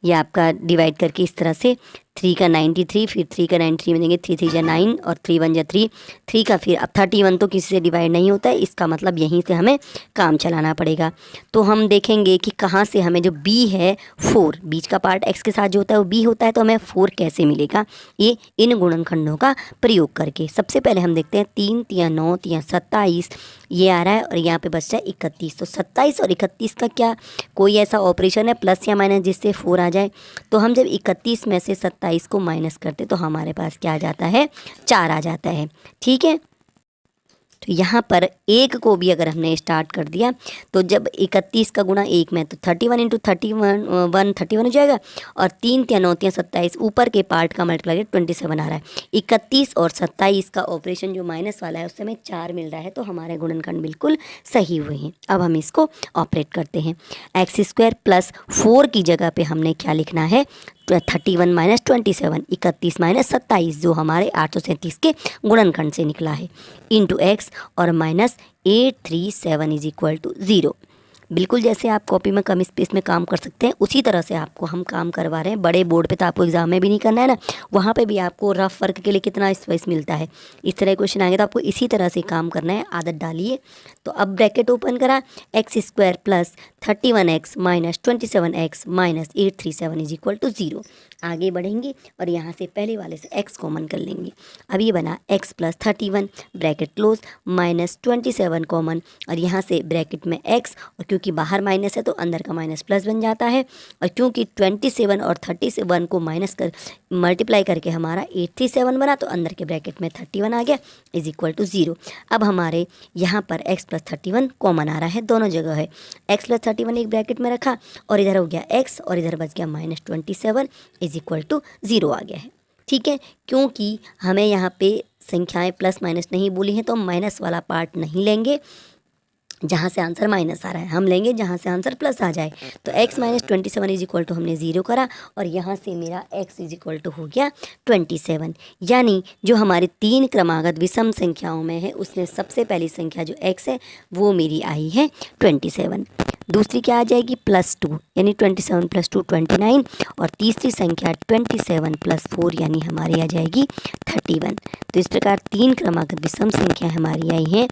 ये आपका डिवाइड करके इस तरह से 3 का 93, फिर 3 का 93 में देंगे, 3 3 जा 9 और 3 1 जा 3, 3 का फिर अब 31 तो किसी से डिवाइड नहीं होता है, इसका मतलब यहीं से हमें काम चलाना पड़ेगा। तो हम देखेंगे कि कहाँ से हमें जो b है 4, बीच का पार्ट x के साथ जो होता है वो b होता है, तो हमें 4 कैसे मिलेगा, ये इन गुणनखंडों का प्रयोग करके। सबसे पहले हम देखते हैं 3 3 9 3 27 ये आ रहा है, और यहाँ पे बचता है 31। तो 27 और 31 का क्या कोई ऐसा ऑपरेशन है प्लस या माइनस जिससे 4 आ जाए? तो हम जब 31 में से 27 को माइनस करते तो हमारे पास क्या आ जाता है, 4 आ जाता है। ठीक है, तो यहाँ पर 1 को भी अगर हमने स्टार्ट कर दिया तो जब 31 का गुणा 1 में तो 31 इंटू 31 हो जाएगा, और 3 3 9 3 27 ऊपर के पार्ट का मल्टीप्लाई 27 आ रहा है। 31 और 27 का ऑपरेशन जो माइनस वाला है उससे हमें 4 मिल रहा है, तो हमारे गुणनखंड बिल्कुल सही हुए हैं। अब हम इसको ऑपरेट करते हैं। x² प्लस 4 की जगह पे हमने क्या लिखना है, 31 माइनस 27, 31 माइनस 27 जो हमारे 837 के गुणनखंड से निकला है, इंटू x और माइनस 837 इज इक्वल टू 0। बिल्कुल जैसे आप कॉपी में कम स्पेस में काम कर सकते हैं उसी तरह से आपको हम काम करवा रहे हैं। बड़े बोर्ड पे तो आपको एग्जाम में भी नहीं करना है ना, वहाँ पे भी आपको रफ वर्क के लिए कितना स्पेस मिलता है। इस तरह क्वेश्चन आएंगे तो आपको इसी तरह से काम करना है, आदत डालिए। तो अब ब्रैकेट ओपन करा, x² plus 31x minus 27x minus 837 is equal to 0। आगे बढ़ेंगे और यहाँ से पहले वाले से x कॉमन कर लेंगे। अब ये बना x plus 31 bracket close minus 27 common, और यहाँ से ब्रैकेट में x, और क्योंकि बाहर माइनस है तो अंदर का माइनस प्लस बन जाता है, और क्योंकि 27 और 31 को माइनस कर मल्टीप्लाई करके हमारा 837 बना तो अंदर के ब्रैकेट में 31 आ गया इज इक्वल टू 0। अब हमारे यहाँ पर x प्लस 31 कॉमन आ रहा है, दोनों जगह है। x प्लस 31 एक ब्रैकेट में रखा और इधर हो गया x और इधर बच गया माइनस 27 इज इक्वल टू 0 आ गया है। ठीक है, क्योंकि हमें यहाँ पे संख्याएं प्लस माइनस नहीं बोली हैं तो हम माइनस वाला पार्ट नहीं लेंगे जहाँ से आंसर माइनस आ रहा है, हम लेंगे जहाँ से आंसर प्लस आ जाए। तो x minus 27 is equal to हमने 0 करा, और यहाँ से मेरा x इज इक्वल टू हो गया 27। यानी जो हमारी 3 क्रमागत विषम संख्याओं में है उसमें सबसे पहली संख्या जो x है वो मेरी आई है 27। दूसरी क्या आ जाएगी, +2, यानी 27 + 2 29, और तीसरी संख्या 27 + 4 यानी हमारी आ जाएगी 31। तो इस प्रकार 3 क्रमागत विषम संख्या हमारी आई हैं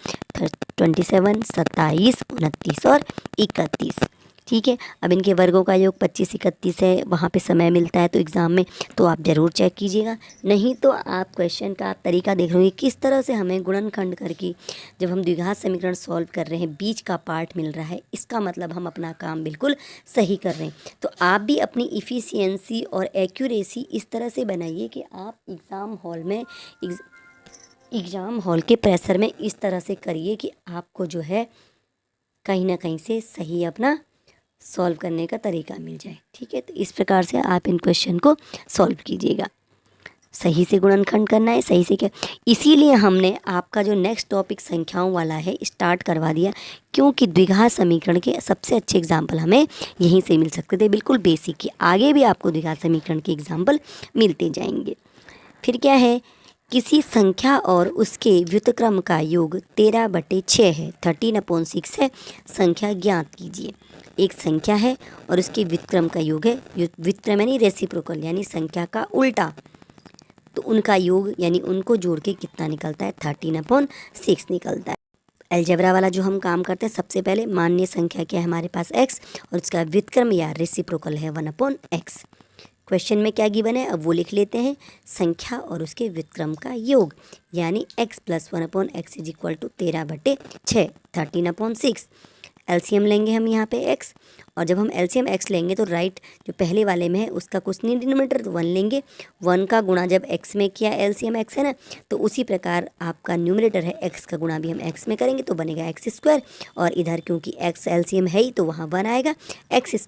27, 27, 29 और 31। ठीक है, अब इनके वर्गों का योग 25 31 है, वहाँ पे समय मिलता है तो एग्ज़ाम में तो आप ज़रूर चेक कीजिएगा। नहीं तो आप क्वेश्चन का तरीका देख रहे होंगे किस तरह से हमें गुणनखंड करके जब हम द्विघात समीकरण सॉल्व कर रहे हैं बीच का पार्ट मिल रहा है, इसका मतलब हम अपना काम बिल्कुल सही कर रहे हैं। तो आप भी अपनी इफ़िशियंसी और एक्यूरेसी इस तरह से बनाइए कि आप एग्ज़ाम हॉल के प्रेशर में इस तरह से करिए कि आपको जो है कहीं ना कहीं से सही अपना सॉल्व करने का तरीका मिल जाए। ठीक है, तो इस प्रकार से आप इन क्वेश्चन को सॉल्व कीजिएगा। सही से गुणनखंड करना है, सही से क्या, इसीलिए हमने आपका जो नेक्स्ट टॉपिक संख्याओं वाला है स्टार्ट करवा दिया, क्योंकि द्विघात समीकरण के सबसे अच्छे एग्जाम्पल हमें यहीं से मिल सकते थे, बिल्कुल बेसिक की। आगे भी आपको द्विघात समीकरण के एग्जाम्पल मिलते जाएंगे। फिर क्या है, किसी संख्या और उसके व्युत्क्रम का योग 13/6 है, 13/6 है, संख्या ज्ञात कीजिए। एक संख्या है और उसके व्युत्क्रम का योग है, व्युत्क्रम यानी रेसिप्रोकल यानी संख्या का उल्टा, तो उनका योग यानी उनको जोड़ के कितना निकलता है, 13/6 निकलता है। अलजेब्रा वाला जो हम काम करते हैं, सबसे पहले मान्य संख्या क्या है हमारे पास x, और उसका व्युत्क्रम या रेसिप्रोकल है 1/x। क्वेश्चन में क्या गिवन है अब वो लिख लेते हैं, संख्या और उसके व्युत्क्रम का योग यानी x + 1/x = 13/6, 13/6। एलसीएम लेंगे हम यहाँ पे x, और जब हम एलसीएम x लेंगे तो राइट जो पहले वाले में है उसका कुछ नहीं डिनोमिनेटर, तो 1 लेंगे। 1 का गुणा जब x में किया, एलसीएम x है ना, तो उसी प्रकार आपका न्यूमरेटर है x का गुणा भी हम x में करेंगे तो बनेगा x², और इधर क्योंकि x एलसीएम है ही तो वहाँ 1 आएगा, x² +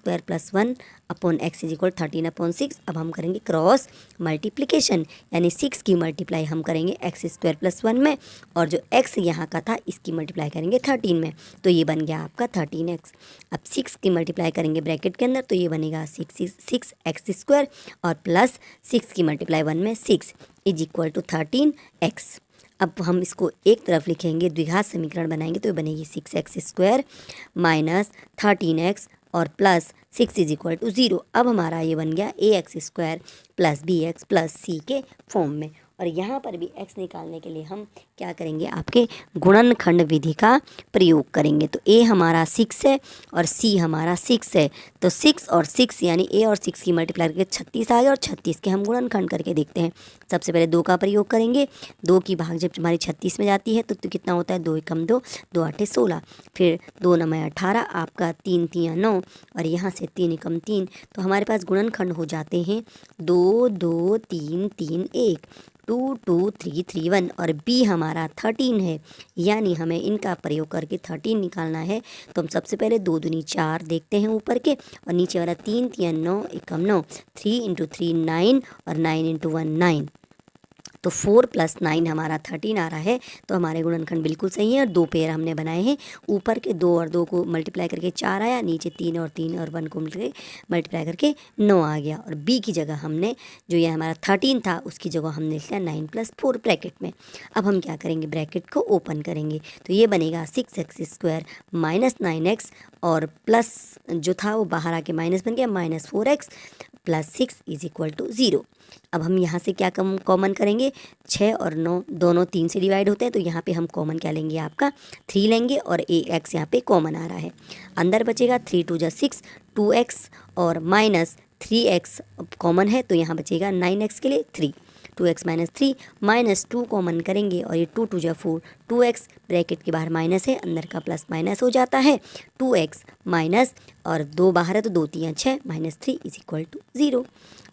1/x = 13/6। अब हम करेंगे क्रॉस मल्टीप्लिकेशन, यानी 6 की मल्टीप्लाई हम करेंगे x² + 1 में, और जो x यहाँ का था इसकी मल्टीप्लाई करेंगे 13 में, तो ये बन गया आपका 13x। अब 6 की मल्टीप्लाई करेंगे ब्रैकेट के अंदर, तो ये बनेगा 6x² और प्लस 6 की मल्टीप्लाई 1 में 6 = 13x। अब हम इसको एक तरफ लिखेंगे, द्विघात समीकरण बनाएंगे तो ये बनेगी 6x² - 13x और प्लस 6 = 0। अब हमारा ये बन गया ax² + bx + c के फॉर्म में, और यहाँ पर भी x निकालने के लिए हम क्या करेंगे, आपके गुणनखंड विधि का प्रयोग करेंगे। तो a हमारा 6 है और c हमारा 6 है, तो 6 और 6 यानी a और 6 की मल्टीप्लाई करके 36 आ गया, और 36 के हम गुणनखंड करके देखते हैं। सबसे पहले 2 का प्रयोग करेंगे, 2 की भाग जब हमारी 36 में जाती है तो कितना होता है, 2 × 2 2 × 8 = 16, फिर 2 × 9 = 18, आपका 3 × 3 = 9, और यहाँ से 3 × 3, तो हमारे पास गुणनखंड हो जाते हैं 2 2 3 3 1, 2 2 3 3 1, और b हमारा 13 है, यानी हमें इनका प्रयोग करके 13 निकालना है। तो हम सबसे पहले 2 दूनी 4 देखते हैं ऊपर के, और नीचे वाला 3 3 9 1 9, 3 × 3 9 और 9 × 1 9, तो 4 + 9 हमारा 13 आ रहा है। तो हमारे गुणनखंड बिल्कुल सही है, और 2 पेयर हमने बनाए हैं। ऊपर के 2 और 2 को मल्टीप्लाई करके 4 आया, नीचे 3 और 3 और 1 को मल्टीप्लाई करके 9 आ गया, और b की जगह हमने जो ये हमारा 13 था उसकी जगह हमने लिखा 9 + 4 ब्रैकेट में। अब हम क्या करेंगे, ब्रैकेट को ओपन करेंगे, तो ये बनेगा 6x² - 9x, और प्लस जो था वो बाहर आके माइनस बन गया, -4x + 6 = 0। अब हम यहाँ से क्या कॉमन करेंगे, 6 और 9 दोनों 3 से डिवाइड होते हैं, तो यहाँ पे हम कॉमन क्या लेंगे, आपका 3 लेंगे, और x यहाँ पे कॉमन आ रहा है। अंदर बचेगा 3 × 2 = 6, 2x और -3x कॉमन है, तो यहाँ बचेगा 9x के लिए 3, 2x - 3 -2 कॉमन करेंगे, और ये 2 × 2 = 4, 2x ब्रैकेट के बाहर माइनस है, अंदर का प्लस माइनस हो जाता है, 2x माइनस और 2 बाहर है तो 2 × 3 = 6 -3 = 0।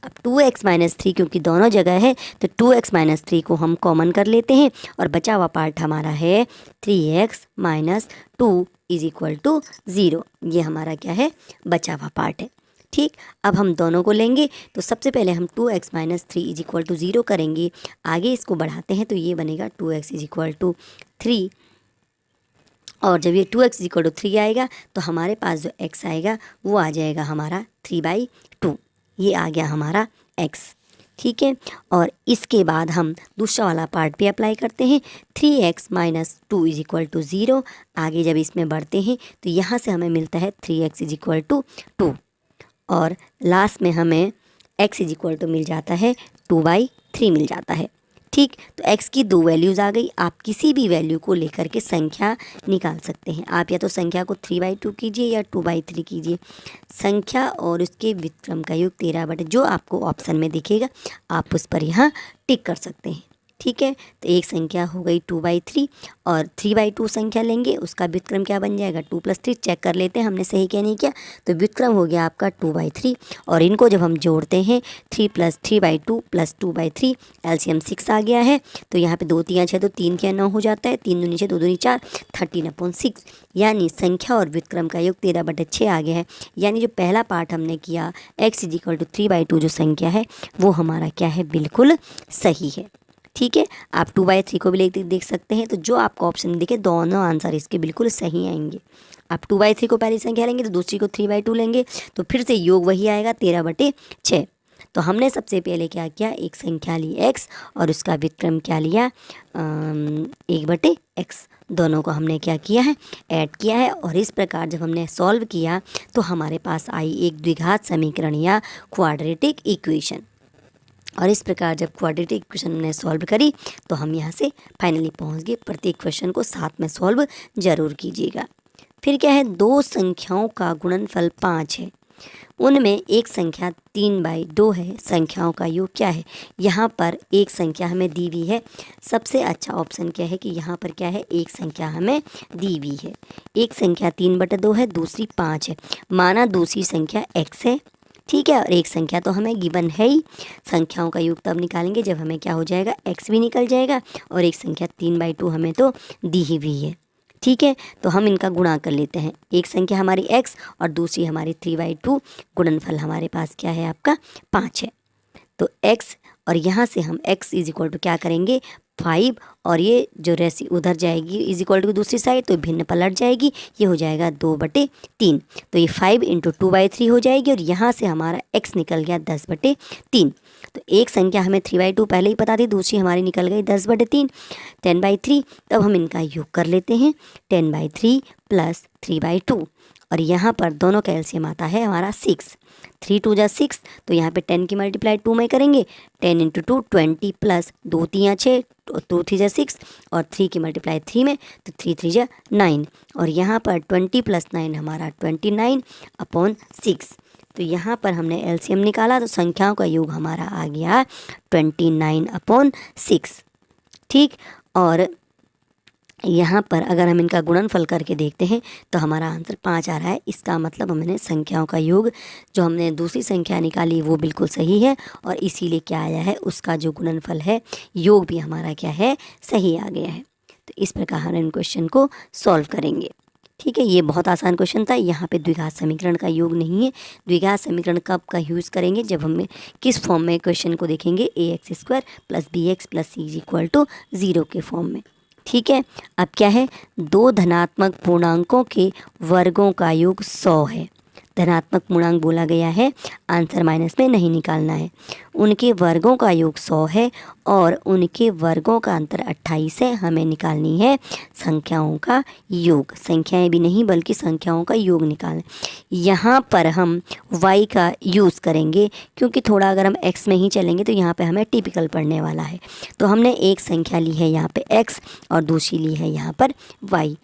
अब 2x - 3 क्योंकि दोनों जगह है, तो 2x - 3 को हम कॉमन कर लेते हैं, और बचा हुआ पार्ट हमारा है 3x - 2 = 0। ये हमारा क्या है, बचा हुआ पार्ट है। ठीक, अब हम दोनों को लेंगे, तो सबसे पहले हम 2x - 3 = 0 करेंगे, आगे इसको बढ़ाते हैं तो ये बनेगा 2x = 3, और जब ये 2x = 3 आएगा तो हमारे पास जो x आएगा वो आ जाएगा हमारा 3/2, ये आ गया हमारा x। ठीक है, और इसके बाद हम दूसरा वाला पार्ट भी अप्लाई करते हैं, 3x - 2 = 0। आगे जब इसमें बढ़ते हैं तो यहाँ से हमें मिलता है 3x = 2, और लास्ट में हमें x = मिल जाता है 2/3 मिल जाता है। ठीक, तो x की 2 वैल्यूज़ आ गई, आप किसी भी वैल्यू को लेकर के संख्या निकाल सकते हैं। आप या तो संख्या को 3/2 कीजिए या 2/3 कीजिए। संख्या और उसके व्युत्क्रम का योग 13/, जो आपको ऑप्शन में दिखेगा आप उस पर यहाँ टिक कर सकते हैं। ठीक है। तो एक संख्या हो गई 2/3 और 3/2 संख्या लेंगे, उसका व्युत्क्रम क्या बन जाएगा 2 + 3। चेक कर लेते हैं हमने सही क्या नहीं किया। तो व्युत्क्रम हो गया आपका 2/3 और इनको जब हम जोड़ते हैं 3 + 3/2 + 2/3 एलसीएम 6 आ गया है। तो यहाँ पे 2 × 6 तो 3 × 9 हो जाता है, 3 दूनी 6 2 दूनी 4 13/6 यानी संख्या और व्युत्क्रम का योग 13/6 आ गया है। यानी जो पहला पार्ट हमने किया x = 3/2 जो संख्या है वो हमारा क्या है बिल्कुल सही है। ठीक है, आप 2/3 को भी देख सकते हैं। तो जो आपको ऑप्शन दिखे दोनों आंसर इसके बिल्कुल सही आएंगे। आप 2/3 को पहली संख्या लेंगे तो दूसरी को 3/2 लेंगे तो फिर से योग वही आएगा 13/6। तो हमने सबसे पहले क्या किया, एक संख्या ली x और उसका व्युत्क्रम क्या लिया 1/x। दोनों को हमने क्या किया है ऐड किया है और इस प्रकार जब हमने सॉल्व किया तो हमारे पास आई एक द्विघात समीकरण या क्वाड्रेटिक इक्वेशन। और इस प्रकार जब क्वाड्रेटिक इक्वेशन ने सॉल्व करी तो हम यहाँ से फाइनली पहुँच गए। प्रत्येक क्वेश्चन को साथ में सॉल्व जरूर कीजिएगा। फिर क्या है, दो संख्याओं का गुणनफल 5 है, उनमें एक संख्या 3/2 है, संख्याओं का योग क्या है। यहाँ पर एक संख्या हमें दी हुई है। सबसे अच्छा ऑप्शन क्या है कि यहाँ पर क्या है एक संख्या हमें दी हुई है। एक संख्या 3/2 है, दूसरी 5 है। माना दूसरी संख्या x है, ठीक है, और एक संख्या तो हमें गिवन है ही। संख्याओं का योग तब निकालेंगे जब हमें क्या हो जाएगा x भी निकल जाएगा और एक संख्या 3/2 हमें तो दी ही हुई है। ठीक है, तो हम इनका गुणा कर लेते हैं। एक संख्या हमारी x और दूसरी हमारी 3/2, गुणनफल हमारे पास क्या है आपका 5 है। तो x और यहाँ से हम x = क्या करेंगे 5 और ये जो रेसी उधर जाएगी = दूसरी साइड तो भिन्न पलट जाएगी, ये हो जाएगा 2/3। तो ये 5 × 2/3 हो जाएगी और यहाँ से हमारा x निकल गया 10/3। तो एक संख्या हमें 3/2 पहले ही पता थी, दूसरी हमारी निकल गई 10/3 10/3। तब हम इनका योग कर लेते हैं 10/3 + 3/2 और यहाँ पर दोनों का एलसीएम आता है हमारा 6। 3 × 2 = 6 तो यहाँ पे 10 की मल्टीप्लाई 2 में करेंगे, 10 × 2 20 प्लस 2 × 6 2 3 = 6 और 3 की मल्टीप्लाई 3 में तो 3 3 = 9 और यहाँ पर 20 + 9 हमारा 29/6। तो यहाँ पर हमने एलसीएम निकाला तो संख्याओं का योग हमारा आ गया 29/6। ठीक, और यहाँ पर अगर हम इनका गुणनफल करके देखते हैं तो हमारा आंसर 5 आ रहा है। इसका मतलब हमने संख्याओं का योग जो हमने दूसरी संख्या निकाली वो बिल्कुल सही है और इसीलिए क्या आया है उसका जो गुणनफल है योग भी हमारा क्या है सही आ गया है। तो इस प्रकार हम इन क्वेश्चन को सॉल्व करेंगे। ठीक है, ये बहुत आसान क्वेश्चन था। यहाँ पे द्विघात समीकरण का योग नहीं है। द्विघात समीकरण कब का यूज़ करेंगे, जब हमें किस फॉर्म में क्वेश्चन को देखेंगे ax² + bx + c = 0 के फॉर्म में। ठीक है, अब क्या है, दो धनात्मक पूर्णांकों के वर्गों का योग 100 है। धनात्मक पूर्णांक बोला गया है, आंसर माइनस में नहीं निकालना है। उनके वर्गों का योग 100 है और उनके वर्गों का अंतर 28 है। हमें निकालनी है संख्याओं का योग, संख्याएं भी नहीं बल्कि संख्याओं का योग निकालना। यहाँ पर हम y का यूज़ करेंगे क्योंकि थोड़ा अगर हम x में ही चलेंगे तो यहाँ पे हमें टिपिकल पढ़ने वाला है। तो हमने एक संख्या ली है यहाँ पे x और दूसरी ली है यहाँ पर y।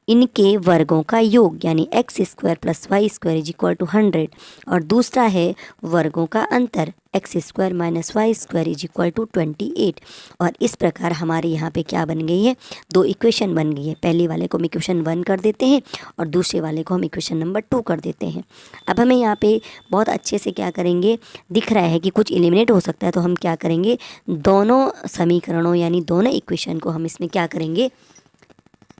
इनके वर्गों का योग यानी x² + y² = 100 और दूसरा है वर्गों का अंतर x² - y² = 28। और इस प्रकार हमारे यहाँ पे क्या बन गई है, दो इक्वेशन बन गई है। पहले वाले को हम इक्वेशन 1 कर देते हैं और दूसरे वाले को हम इक्वेशन नंबर 2 कर देते हैं। अब हमें यहाँ पे बहुत अच्छे से क्या करेंगे, दिख रहा है कि कुछ एलिमिनेट हो सकता है तो हम क्या करेंगे, दोनों समीकरणों यानी दोनों इक्वेशन को हम इसमें क्या करेंगे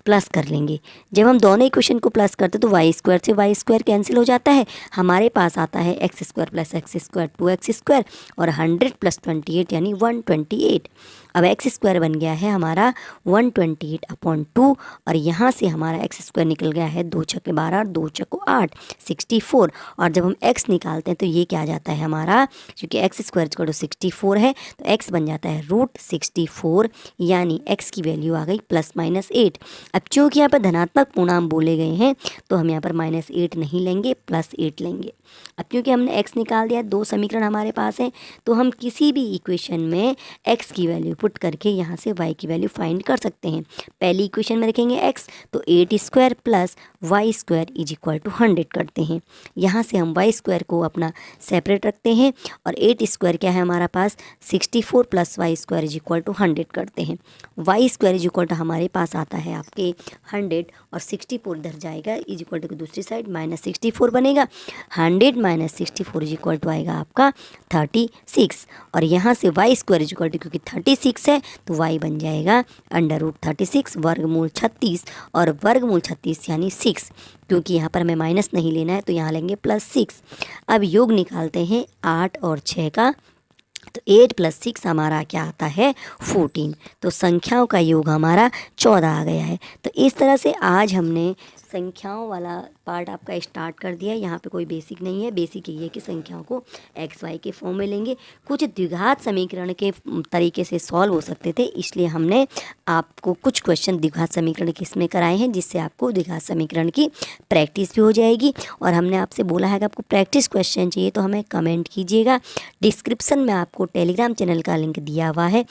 प्लस कर लेंगे। जब हम दोनों इक्वेशन को प्लस करते तो y² से y² कैंसिल हो जाता है, हमारे पास आता है x² + x² 2x² और 100 + 28 यानी 128। अब x² बन गया है हमारा 128/2 और यहाँ से हमारा x² निकल गया है 2 × 6 = 12 2 × 6 = 8 64। और जब हम x निकालते हैं तो ये क्या आ जाता है हमारा, क्योंकि x² = 64 है तो x बन जाता है √64 यानी x की वैल्यू आ गई +-8। अब चूँकि यहाँ पर धनात्मक पूर्णांक बोले गए हैं तो हम यहाँ पर -8 नहीं लेंगे, +8 लेंगे। अब क्योंकि हमने x निकाल दिया, 2 समीकरण हमारे पास हैं, तो हम किसी भी इक्वेशन में x की वैल्यू पुट करके यहाँ से y की वैल्यू फाइंड कर सकते हैं। पहली इक्वेशन में रखेंगे x, तो 8 square plus y square is equal to 100 करते हैं। यहाँ से हम y स्क्वायर को अपना सेपरेट रखते हैं और 8 स्क्वायर क्या है हमारा पास 64 plus y square is equal to 100 करते हैं। Y square is equal to हमारे पास आता है आपके 100 और 64 इधर जाएगा इज इक्वल टू दूसरी साइड -64 बनेगा। 100 माइनस 64 इज इक्वल टू आएगा आपका 36 और यहाँ से y square is equal to क्योंकि 36 है तो वाई बन जाएगा √36 वर्गमूल 36 और वर्गमूल 36 यानी 6, क्योंकि यहाँ पर हमें माइनस नहीं लेना है तो यहाँ लेंगे +6। अब योग निकालते हैं 8 और 6 का, तो 8 + 6 हमारा क्या आता है 14, तो संख्याओं का योग हमारा 14 आ गया है। तो इस तरह से आज हमने संख्याओं वाला पार्ट आपका स्टार्ट कर दिया है। यहाँ पे कोई बेसिक नहीं है, बेसिक ये है कि संख्याओं को एक्स वाई के फॉर्म में लेंगे। कुछ द्विघात समीकरण के तरीके से सॉल्व हो सकते थे, इसलिए हमने आपको कुछ क्वेश्चन द्विघात समीकरण के इसमें कराए हैं, जिससे आपको द्विघात समीकरण की प्रैक्टिस भी हो जाएगी। और हमने आपसे बोला है कि आपको प्रैक्टिस क्वेश्चन चाहिए तो हमें कमेंट कीजिएगा। डिस्क्रिप्शन में आपको टेलीग्राम चैनल का लिंक दिया हुआ है,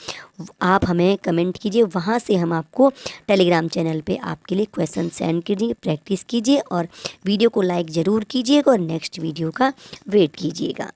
आप हमें कमेंट कीजिए, वहाँ से हम आपको टेलीग्राम चैनल पे आपके लिए क्वेश्चन सेंड कीजिए, प्रैक्टिस कीजिए और वीडियो को लाइक ज़रूर कीजिएगा और नेक्स्ट वीडियो का वेट कीजिएगा।